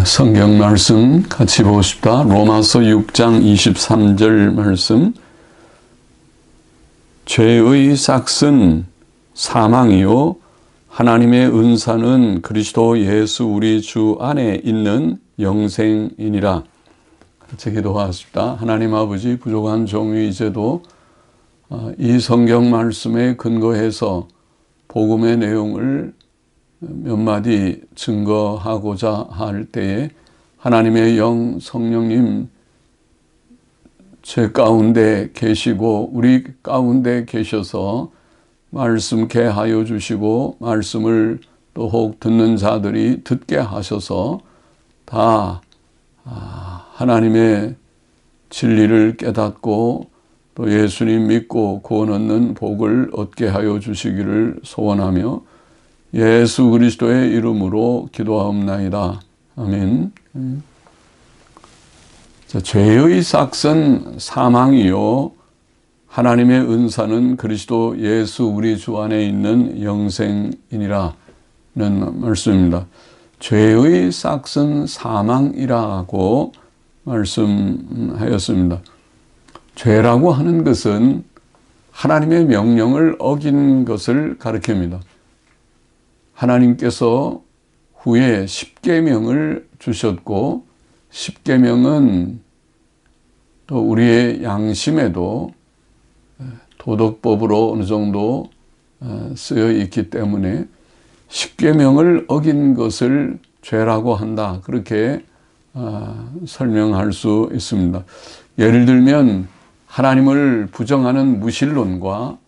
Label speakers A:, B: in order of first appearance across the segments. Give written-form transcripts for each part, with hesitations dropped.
A: 성경 말씀 같이 보고 싶다. 로마서 6장 23절 말씀. 죄의 삭은 사망이요 하나님의 은사는 그리스도 예수 우리 주 안에 있는 영생이니라. 같이 기도하십시다. 하나님 아버지, 부족한 종이 이제도 이 성경 말씀에 근거해서 복음의 내용을 몇 마디 증거하고자 할 때에 하나님의 영 성령님 제 가운데 계시고 우리 가운데 계셔서 말씀케 하여 주시고 말씀을 또 혹 듣는 자들이 듣게 하셔서 다 하나님의 진리를 깨닫고 또 예수님 믿고 구원 얻는 복을 얻게 하여 주시기를 소원하며 예수 그리스도의 이름으로 기도하옵나이다. 아멘. 자, 죄의 삭은 사망이요 하나님의 은사는 그리스도 예수 우리 주 안에 있는 영생이니라는 말씀입니다. 죄의 삭은 사망이라고 말씀하였습니다. 죄라고 하는 것은 하나님의 명령을 어긴 것을 가리킵니다. 하나님께서 후에 십계명을 주셨고 십계명은 또 우리의 양심에도 도덕법으로 어느 정도 쓰여 있기 때문에 십계명을 어긴 것을 죄라고 한다. 그렇게 설명할 수 있습니다. 예를 들면 하나님을 부정하는 무신론과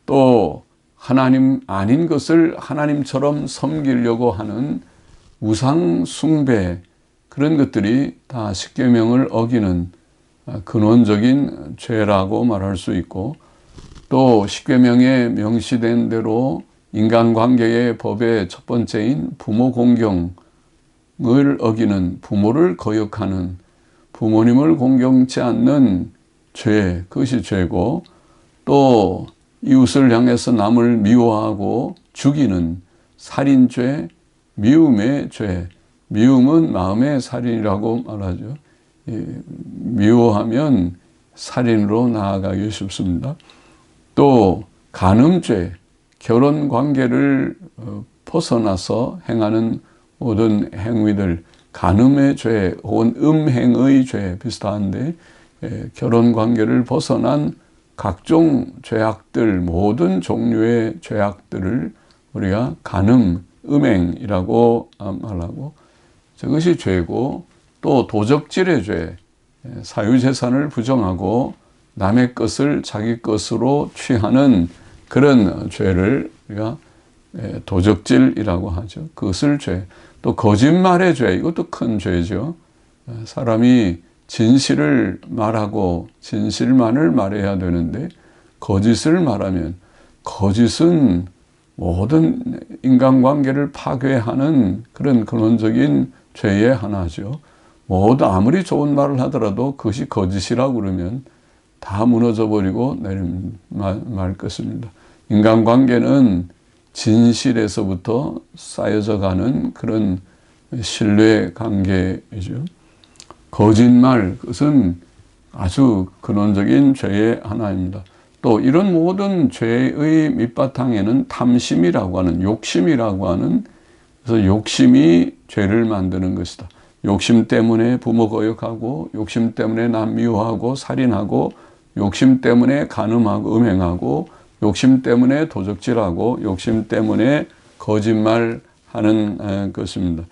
A: 또 하나님 아닌 것을 하나님처럼 섬기려고 하는 우상 숭배, 그런 것들이 다 십계명을 어기는 근원적인 죄라고 말할 수 있고, 또 십계명에 명시된 대로 인간관계의 법의 첫 번째인 부모 공경을 어기는, 부모를 거역하는, 부모님을 공경치 않는 죄, 그것이 죄고, 또 이웃을 향해서 남을 미워하고 죽이는 살인죄, 미움의 죄. 미움은 마음의 살인이라고 말하죠. 미워하면 살인으로 나아가기 쉽습니다. 또 간음죄, 결혼 관계를 벗어나서 행하는 모든 행위들, 간음의 죄 혹은 음행의 죄 비슷한데, 결혼 관계를 벗어난 각종 죄악들, 모든 종류의 죄악들을 우리가 간음, 음행이라고 말하고, 저것이 죄고, 또 도적질의 죄, 사유재산을 부정하고 남의 것을 자기 것으로 취하는 그런 죄를 우리가 도적질이라고 하죠. 그것을 죄. 또 거짓말의 죄, 이것도 큰 죄죠. 사람이 진실을 말하고 진실만을 말해야 되는데 거짓을 말하면, 거짓은 모든 인간관계를 파괴하는 그런 근원적인 죄의 하나죠. 모두 아무리 좋은 말을 하더라도 그것이 거짓이라고 그러면 다 무너져 버리고 말 것입니다. 인간관계는 진실에서부터 쌓여져 가는 그런 신뢰 관계이죠. 거짓말, 그것은 아주 근원적인 죄의 하나입니다. 또 이런 모든 죄의 밑바탕에는 탐심이라고 하는, 욕심이라고 하는, 그래서 욕심이 죄를 만드는 것이다. 욕심 때문에 부모 거역하고, 욕심 때문에 남 미워하고 살인하고, 욕심 때문에 간음하고 음행하고, 욕심 때문에 도적질하고, 욕심 때문에 거짓말하는 것입니다.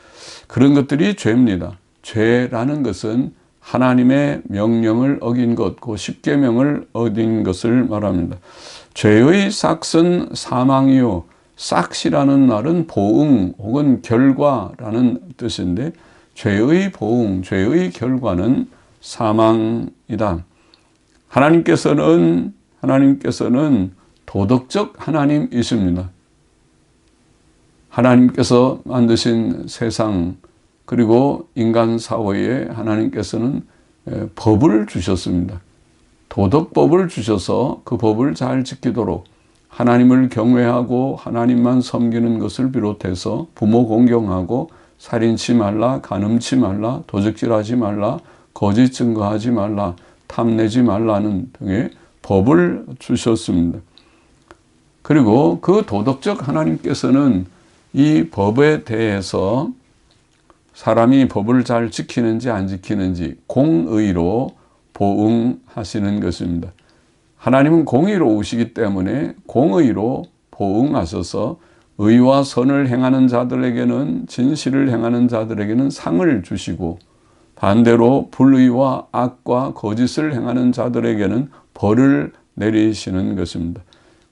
A: 그런 것들이 죄입니다. 죄라는 것은 하나님의 명령을 어긴 것, 그 십계명을 어긴 것을 말합니다. 죄의 삭은 사망이요. 삭이라는 말은 보응 혹은 결과라는 뜻인데, 죄의 보응, 죄의 결과는 사망이다. 하나님께서는 도덕적 하나님이십니다. 하나님께서 만드신 세상, 그리고 인간 사회에 하나님께서는 법을 주셨습니다. 도덕법을 주셔서 그 법을 잘 지키도록, 하나님을 경외하고 하나님만 섬기는 것을 비롯해서 부모 공경하고 살인치 말라, 간음치 말라, 도적질하지 말라, 거짓 증거하지 말라, 탐내지 말라는 등의 법을 주셨습니다. 그리고 그 도덕적 하나님께서는 이 법에 대해서 사람이 법을 잘 지키는지 안 지키는지 공의로 보응하시는 것입니다. 하나님은 공의로우시기 때문에 공의로 보응하셔서 의와 선을 행하는 자들에게는, 진실을 행하는 자들에게는 상을 주시고, 반대로 불의와 악과 거짓을 행하는 자들에게는 벌을 내리시는 것입니다.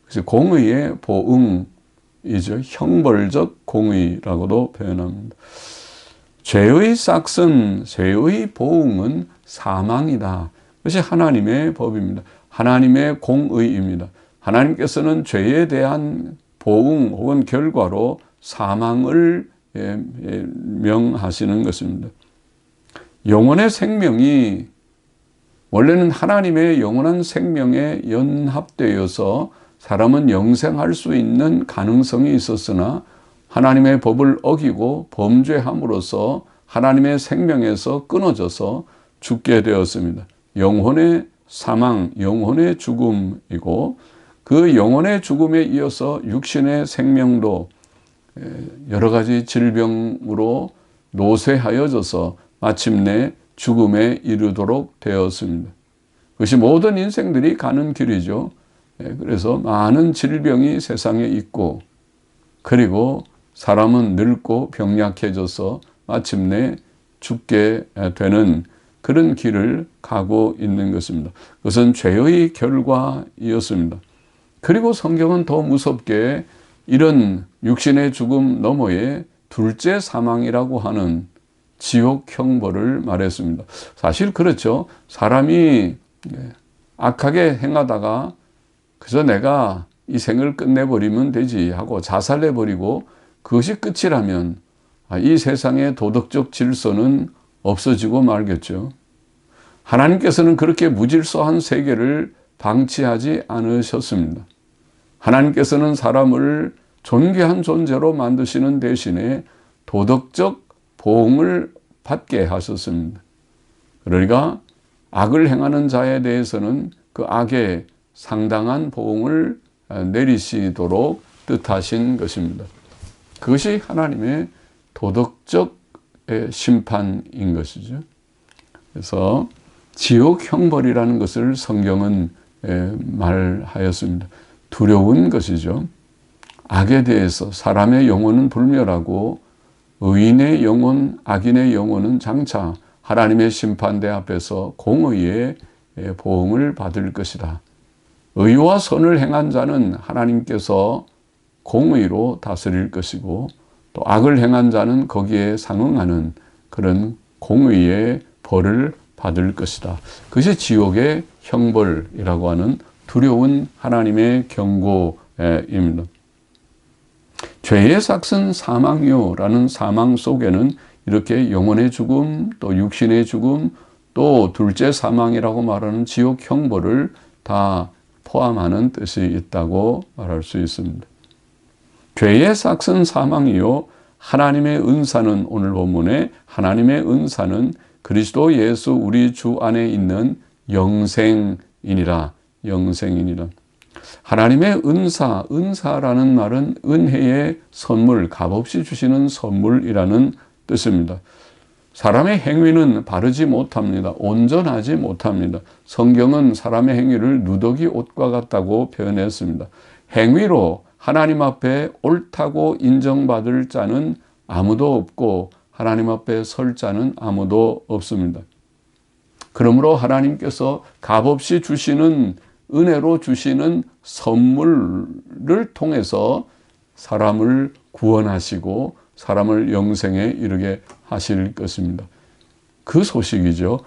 A: 그래서 공의의 보응이죠. 형벌적 공의라고도 표현합니다. 죄의 싹슨, 죄의 보응은 사망이다. 그것이 하나님의 법입니다. 하나님의 공의입니다. 하나님께서는 죄에 대한 보응 혹은 결과로 사망을 명하시는 것입니다. 영혼의 생명이 원래는 하나님의 영원한 생명에 연합되어서 사람은 영생할 수 있는 가능성이 있었으나 하나님의 법을 어기고 범죄함으로써 하나님의 생명에서 끊어져서 죽게 되었습니다. 영혼의 사망, 영혼의 죽음이고, 그 영혼의 죽음에 이어서 육신의 생명도 여러 가지 질병으로 노쇠하여져서 마침내 죽음에 이르도록 되었습니다. 그것이 모든 인생들이 가는 길이죠. 그래서 많은 질병이 세상에 있고, 그리고 사람은 늙고 병약해져서 마침내 죽게 되는 그런 길을 가고 있는 것입니다. 그것은 죄의 결과이었습니다. 그리고 성경은 더 무섭게 이런 육신의 죽음 너머에 둘째 사망이라고 하는 지옥 형벌을 말했습니다. 사실 그렇죠. 사람이 악하게 행하다가 그저 내가 이 생을 끝내버리면 되지 하고 자살해버리고 그것이 끝이라면 이 세상의 도덕적 질서는 없어지고 말겠죠. 하나님께서는 그렇게 무질서한 세계를 방치하지 않으셨습니다. 하나님께서는 사람을 존귀한 존재로 만드시는 대신에 도덕적 보응을 받게 하셨습니다. 그러니까 악을 행하는 자에 대해서는 그 악에 상당한 보응을 내리시도록 뜻하신 것입니다. 그것이 하나님의 도덕적 심판인 것이죠. 그래서 지옥 형벌이라는 것을 성경은 말하였습니다. 두려운 것이죠. 악에 대해서 사람의 영혼은 불멸하고 의인의 영혼, 악인의 영혼은 장차 하나님의 심판대 앞에서 공의의 보응을 받을 것이다. 의와 선을 행한 자는 하나님께서 공의로 다스릴 것이고, 또 악을 행한 자는 거기에 상응하는 그런 공의의 벌을 받을 것이다. 그것이 지옥의 형벌이라고 하는 두려운 하나님의 경고입니다. 죄의 삭은 사망이요라는 사망 속에는 이렇게 영혼의 죽음, 또 육신의 죽음, 또 둘째 사망이라고 말하는 지옥 형벌을 다 포함하는 뜻이 있다고 말할 수 있습니다. 죄의 삭은 사망이요, 하나님의 은사는, 오늘 본문에 하나님의 은사는 그리스도 예수 우리 주 안에 있는 영생이니라. 영생이니라. 하나님의 은사라는 말은 은혜의 선물, 값없이 주시는 선물이라는 뜻입니다. 사람의 행위는 바르지 못합니다. 온전하지 못합니다. 성경은 사람의 행위를 누더기 옷과 같다고 표현했습니다. 행위로 하나님 앞에 옳다고 인정받을 자는 아무도 없고 하나님 앞에 설 자는 아무도 없습니다. 그러므로 하나님께서 값없이 주시는, 은혜로 주시는 선물을 통해서 사람을 구원하시고 사람을 영생에 이르게 하실 것입니다. 그 소식이죠.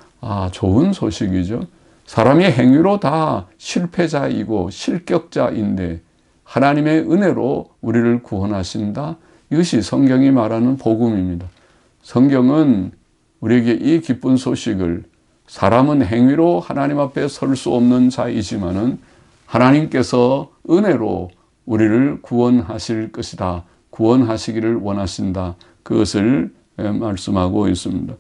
A: 좋은 소식이죠. 사람의 행위로 다 실패자이고 실격자인데 하나님의 은혜로 우리를 구원하신다. 이것이 성경이 말하는 복음입니다. 성경은 우리에게 이 기쁜 소식을, 사람은 행위로 하나님 앞에 설 수 없는 자이지만은 하나님께서 은혜로 우리를 구원하실 것이다. 구원하시기를 원하신다. 그것을 말씀하고 있습니다.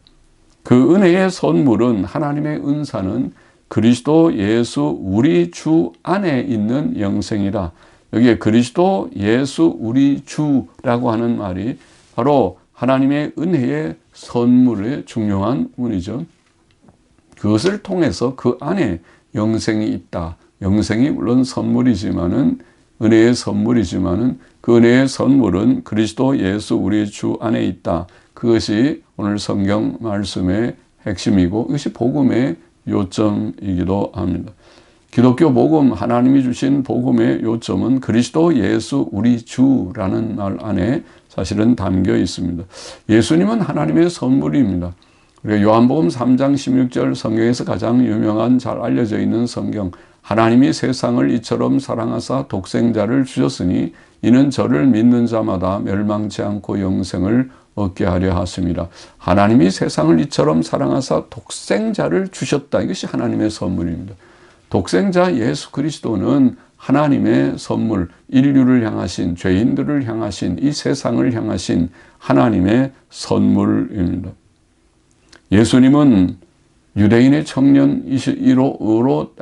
A: 그 은혜의 선물은 하나님의 은사는 그리스도 예수 우리 주 안에 있는 영생이라. 여기에 그리스도 예수 우리 주라고 하는 말이 바로 하나님의 은혜의 선물의 중요한 문이죠. 그것을 통해서 그 안에 영생이 있다. 영생이 물론 선물이지만은 은혜의 선물이지만은 그 은혜의 선물은 그리스도 예수 우리 주 안에 있다. 그것이 오늘 성경 말씀의 핵심이고 이것이 복음의 요점이기도 합니다. 기독교 복음, 하나님이 주신 복음의 요점은 그리스도 예수 우리 주라는 말 안에 사실은 담겨 있습니다. 예수님은 하나님의 선물입니다. 우리가 요한복음 3장 16절 성경에서 가장 유명한 잘 알려져 있는 성경, 하나님이 세상을 이처럼 사랑하사 독생자를 주셨으니 이는 저를 믿는 자마다 멸망치 않고 영생을 얻게 하려 하심이라. 하나님이 세상을 이처럼 사랑하사 독생자를 주셨다. 이것이 하나님의 선물입니다. 독생자 예수 그리스도는 하나님의 선물, 인류를 향하신, 죄인들을 향하신, 이 세상을 향하신 하나님의 선물입니다. 예수님은 유대인의 청년이시로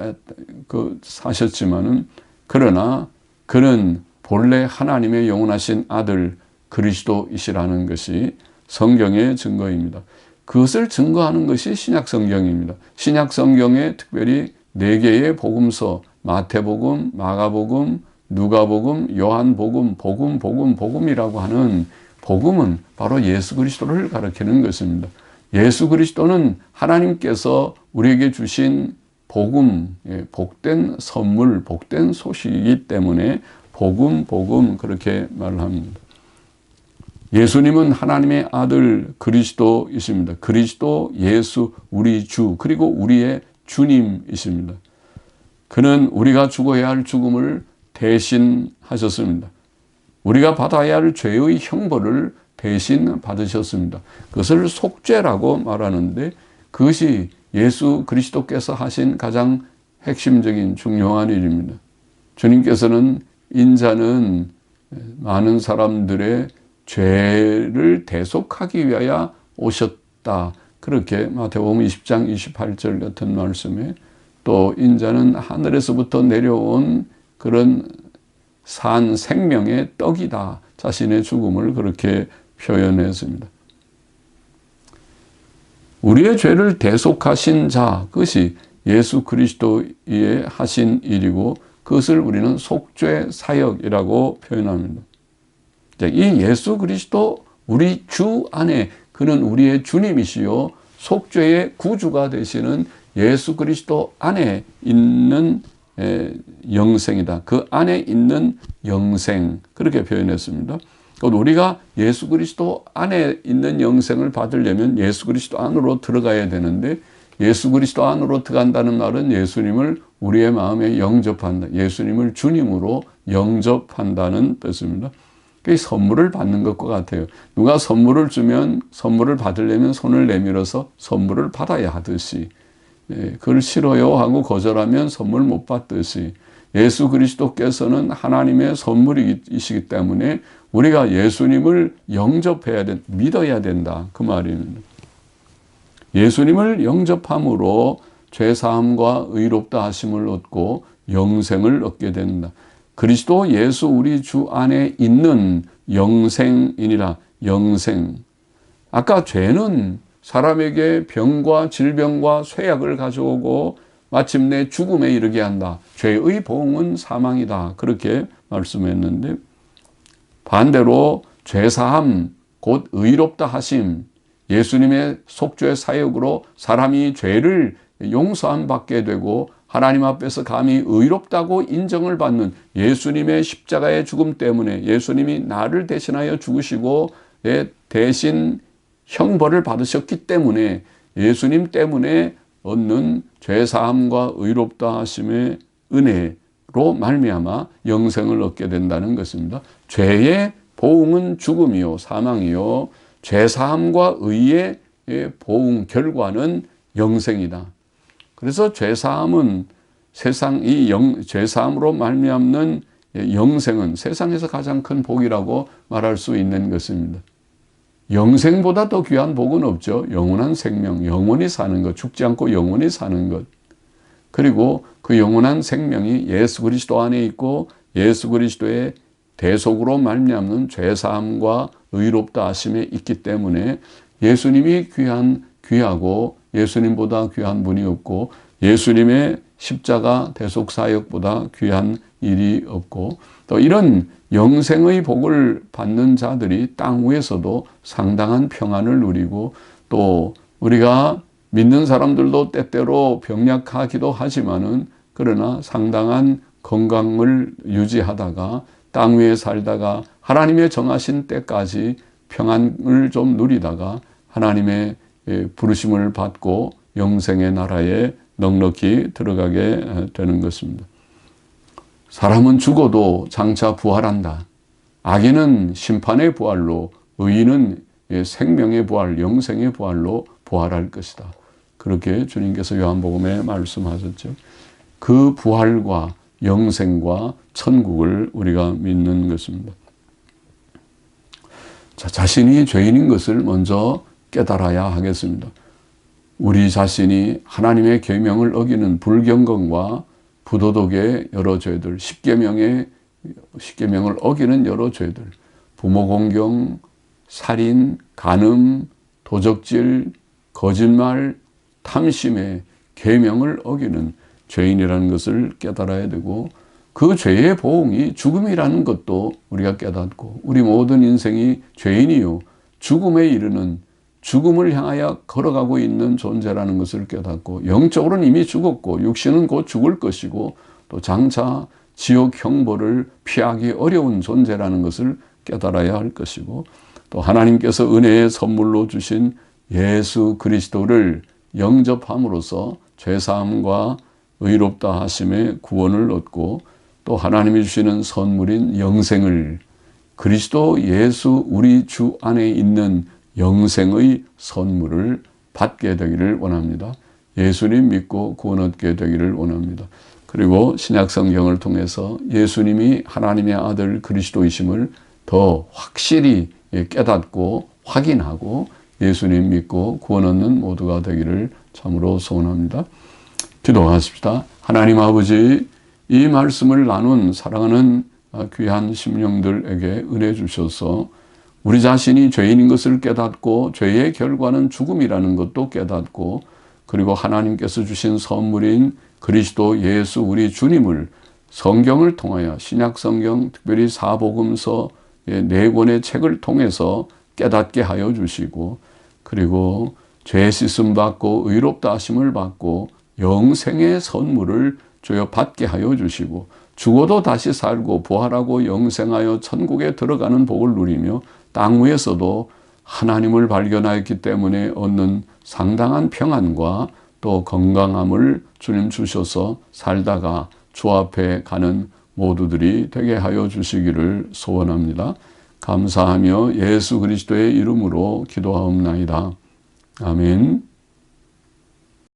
A: 사셨지만은 그러나 그는 본래 하나님의 영원하신 아들 그리스도이시라는 것이 성경의 증거입니다. 그것을 증거하는 것이 신약 성경입니다. 신약 성경에 특별히 4개의 복음서, 마태복음, 마가복음, 누가복음, 요한복음, 복음이라고 하는 복음은 바로 예수 그리스도를 가리키는 것입니다. 예수 그리스도는 하나님께서 우리에게 주신 복음, 복된 선물, 복된 소식이기 때문에 복음 그렇게 말합니다. 예수님은 하나님의 아들 그리스도이십니다. 그리스도 예수 우리 주 그리고 우리의 주님이십니다. 그는 우리가 죽어야 할 죽음을 대신하셨습니다. 우리가 받아야 할 죄의 형벌을 대신 받으셨습니다. 그것을 속죄라고 말하는데 그것이 예수 그리스도께서 하신 가장 핵심적인 중요한 일입니다. 주님께서는 인자는 많은 사람들의 죄를 대속하기 위하여 오셨다. 그렇게 마태복음 20장 28절 같은 말씀에 또 인자는 하늘에서부터 내려온 그런 산 생명의 떡이다. 자신의 죽음을 그렇게 표현했습니다. 우리의 죄를 대속하신 자, 그것이 예수 그리스도의 하신 일이고 그것을 우리는 속죄 사역이라고 표현합니다. 이 예수 그리스도 우리 주 안에 그는 우리의 주님이시요 속죄의 구주가 되시는 예수 그리스도 안에 있는 영생이다. 그 안에 있는 영생 그렇게 표현했습니다. 우리가 예수 그리스도 안에 있는 영생을 받으려면 예수 그리스도 안으로 들어가야 되는데 예수 그리스도 안으로 들어간다는 말은 예수님을 우리의 마음에 영접한다. 예수님을 주님으로 영접한다는 뜻입니다. 그 선물을 받는 것과 같아요. 누가 선물을 주면 선물을 받으려면 손을 내밀어서 선물을 받아야 하듯이 그걸 싫어요 하고 거절하면 선물 못 받듯이 예수 그리스도께서는 하나님의 선물이시기 때문에 우리가 예수님을 영접해야 된다. 믿어야 된다. 그 말입니다. 예수님을 영접함으로 죄사함과 의롭다 하심을 얻고 영생을 얻게 된다. 그리스도 예수 우리 주 안에 있는 영생이니라. 영생. 아까 죄는 사람에게 병과 질병과 쇠약을 가져오고 마침내 죽음에 이르게 한다. 죄의 보응은 사망이다. 그렇게 말씀했는데 반대로 죄사함 곧 의롭다 하심 예수님의 속죄 사역으로 사람이 죄를 용서함 받게 되고 하나님 앞에서 감히 의롭다고 인정을 받는 예수님의 십자가의 죽음 때문에 예수님이 나를 대신하여 죽으시고 대신 형벌을 받으셨기 때문에 예수님 때문에 얻는 죄사함과 의롭다 하심의 은혜로 말미암아 영생을 얻게 된다는 것입니다. 죄의 보응은 죽음이요 사망이요 죄사함과 의의 보응 결과는 영생이다. 그래서 죄사함은 죄사함으로 말미암는 영생은 세상에서 가장 큰 복이라고 말할 수 있는 것입니다. 영생보다 더 귀한 복은 없죠. 영원한 생명, 영원히 사는 것, 죽지 않고 영원히 사는 것. 그리고 그 영원한 생명이 예수 그리스도 안에 있고 예수 그리스도의 대속으로 말미암는 죄사함과 의롭다 하심에 있기 때문에 예수님이 귀하고 예수님보다 귀한 분이 없고 예수님의 십자가 대속 사역보다 귀한 일이 없고 또 이런 영생의 복을 받는 자들이 땅 위에서도 상당한 평안을 누리고 또 우리가 믿는 사람들도 때때로 병약하기도 하지만은 그러나 상당한 건강을 유지하다가 땅 위에 살다가 하나님의 정하신 때까지 평안을 좀 누리다가 하나님의 부르심을 받고 영생의 나라에 넉넉히 들어가게 되는 것입니다. 사람은 죽어도 장차 부활한다. 악인은 심판의 부활로, 의인은 생명의 부활, 영생의 부활로 부활할 것이다. 그렇게 주님께서 요한복음에 말씀하셨죠. 그 부활과 영생과 천국을 우리가 믿는 것입니다. 자, 자신이 죄인인 것을 먼저 깨달아야 하겠습니다. 우리 자신이 하나님의 계명을 어기는 불경건과 부도덕의 여러 죄들, 십계명을 어기는 여러 죄들, 부모 공경, 살인, 간음, 도적질, 거짓말, 탐심의 계명을 어기는 죄인이라는 것을 깨달아야 되고 그 죄의 보응이 죽음이라는 것도 우리가 깨닫고 우리 모든 인생이 죄인이요 죽음에 이르는 죽음을 향하여 걸어가고 있는 존재라는 것을 깨닫고 영적으로는 이미 죽었고 육신은 곧 죽을 것이고 또 장차 지옥 형벌을 피하기 어려운 존재라는 것을 깨달아야 할 것이고 또 하나님께서 은혜의 선물로 주신 예수 그리스도를 영접함으로써 죄사함과 의롭다 하심의 구원을 얻고 또 하나님이 주시는 선물인 영생을 그리스도 예수 우리 주 안에 있는 영생의 선물을 받게 되기를 원합니다. 예수님 믿고 구원 얻게 되기를 원합니다. 그리고 신약 성경을 통해서 예수님이 하나님의 아들 그리스도이심을 더 확실히 깨닫고 확인하고 예수님 믿고 구원 얻는 모두가 되기를 참으로 소원합니다. 기도하십시다. 하나님 아버지, 이 말씀을 나눈 사랑하는 귀한 심령들에게 은혜 주셔서 우리 자신이 죄인인 것을 깨닫고 죄의 결과는 죽음이라는 것도 깨닫고 그리고 하나님께서 주신 선물인 그리스도 예수 우리 주님을 성경을 통하여 신약 성경 특별히 사복음서 4권의 책을 통해서 깨닫게 하여 주시고 그리고 죄 씻음 받고 의롭다 하심을 받고 영생의 선물을 주여 받게 하여 주시고 죽어도 다시 살고 부활하고 영생하여 천국에 들어가는 복을 누리며 땅 위에서도 하나님을 발견하였기 때문에 얻는 상당한 평안과 또 건강함을 주님 주셔서 살다가 주 앞에 가는 모두들이 되게 하여 주시기를 소원합니다. 감사하며 예수 그리스도의 이름으로 기도하옵나이다. 아멘.